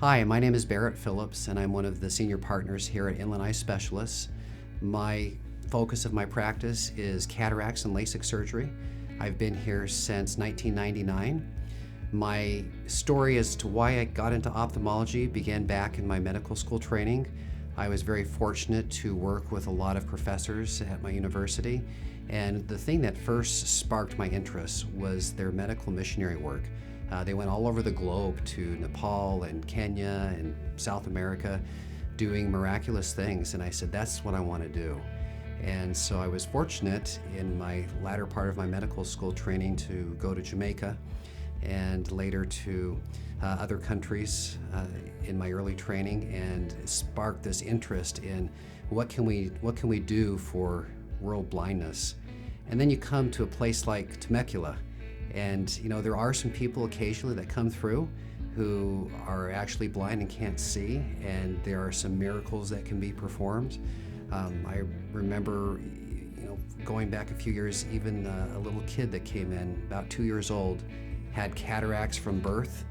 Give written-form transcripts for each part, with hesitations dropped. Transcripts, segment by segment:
Hi, my name is Barratt Phillips, and I'm one of the senior partners here at Inland Eye Specialists. My focus of my practice is cataracts and LASIK surgery. I've been here since 1999. My story as to why I got into ophthalmology began back in my medical school training. I was very fortunate to work with a lot of professors at my university, and the thing that first sparked my interest was their medical missionary work. They went all over the globe to Nepal and Kenya and South America doing miraculous things, and I said, that's what I want to do. And so I was fortunate in my latter part of my medical school training to go to Jamaica and later to other countries in my early training, and sparked this interest in what can we do for world blindness. And then you come to a place like Temecula, and there are some people occasionally that come through who are actually blind and can't see, and there are some miracles that can be performed. I remember going back a few years, even a little kid that came in about 2 years old had cataracts from birth,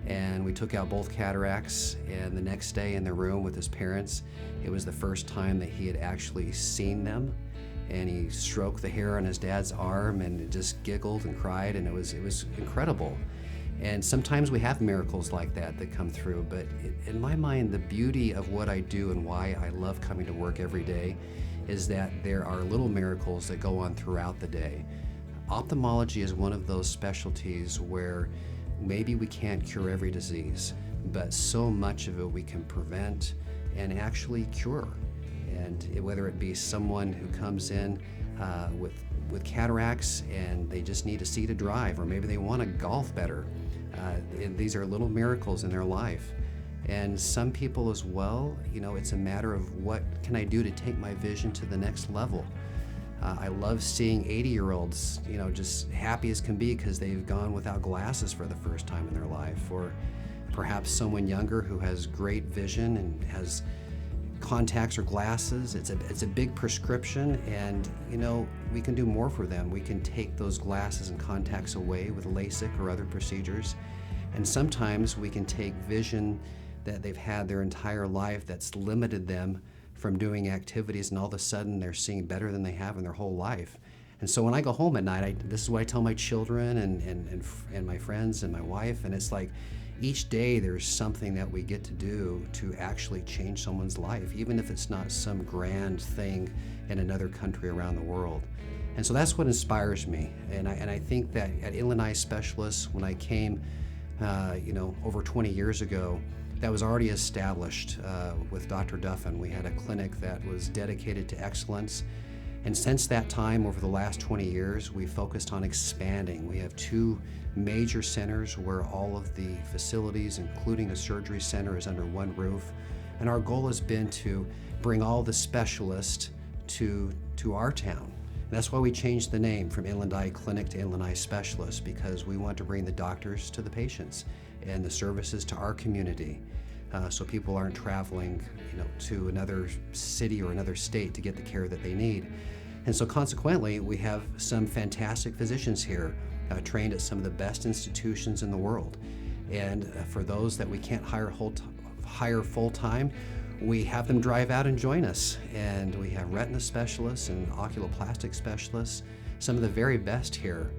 and we took out both cataracts, and the next day in the room with his parents, it was the first time that he had actually seen them. And he stroked the hair on his dad's arm and just giggled and cried, and it was incredible. And sometimes we have miracles like that come through, but in my mind, the beauty of what I do and why I love coming to work every day is that there are little miracles that go on throughout the day. Ophthalmology is one of those specialties where maybe we can't cure every disease, but so much of it we can prevent and actually cure. And whether it be someone who comes in with cataracts and they just need to see to drive, or maybe they want to golf better, these are little miracles in their life. And some people as well, it's a matter of what can I do to take my vision to the next level. I love seeing 80-year-olds, just happy as can be because they've gone without glasses for the first time in their life, or perhaps someone younger who has great vision and has contacts or glasses. It's a big prescription, and we can do more for them. We can take those glasses and contacts away with LASIK or other procedures, and sometimes we can take vision that they've had their entire life that's limited them from doing activities, and all of a sudden they're seeing better than they have in their whole life. And so when I go home at night, this is what I tell my children and my friends and my wife, and it's like, each day there's something that we get to do to actually change someone's life, even if it's not some grand thing in another country around the world. And so that's what inspires me. And I think that at Inland Eye Specialists, when I came over 20 years ago, that was already established with Dr. Duffin. We had a clinic that was dedicated to excellence. And since that time, over the last 20 years, we focused on expanding. We have 2 major centers where all of the facilities, including a surgery center, is under one roof. And our goal has been to bring all the specialists to our town. And that's why we changed the name from Inland Eye Clinic to Inland Eye Specialists, because we want to bring the doctors to the patients and the services to our community. So people aren't traveling to another city or another state to get the care that they need. And so consequently, we have some fantastic physicians here, trained at some of the best institutions in the world. And for those that we can't hire full-time, we have them drive out and join us. And we have retina specialists and oculoplastic specialists, some of the very best here.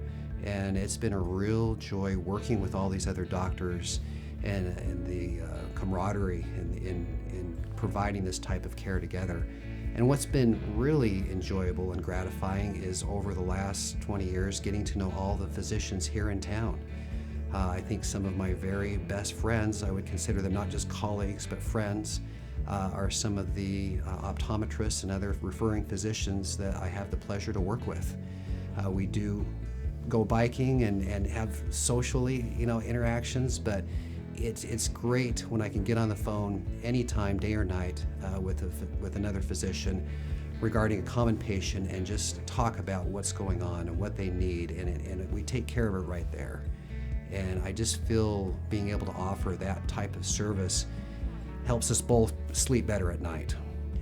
And it's been a real joy working with all these other doctors and the camaraderie in providing this type of care together. And what's been really enjoyable and gratifying is over the last 20 years getting to know all the physicians here in town. I think some of my very best friends, I would consider them not just colleagues but friends, are some of the optometrists and other referring physicians that I have the pleasure to work with. We do go biking and have socially interactions, but it's great when I can get on the phone anytime, day or night, with another physician regarding a common patient and just talk about what's going on and what they need, and we take care of it right there. And I just feel being able to offer that type of service helps us both sleep better at night.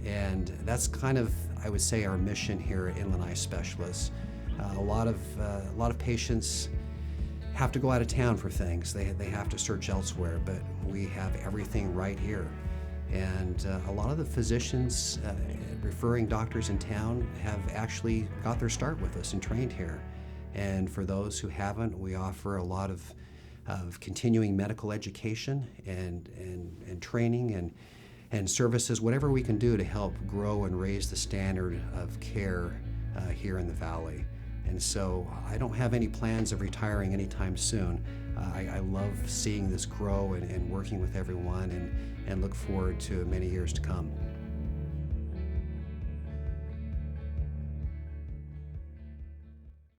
And that's kind of, I would say, our mission here at Inland Eye Specialists. A lot of patients have to go out of town for things. They have to search elsewhere, but we have everything right here. And a lot of the physicians, referring doctors in town have actually got their start with us and trained here. And for those who haven't, we offer a lot of continuing medical education and training and services, whatever we can do to help grow and raise the standard of care here in the Valley. And so I don't have any plans of retiring anytime soon. I love seeing this grow and working with everyone and look forward to many years to come.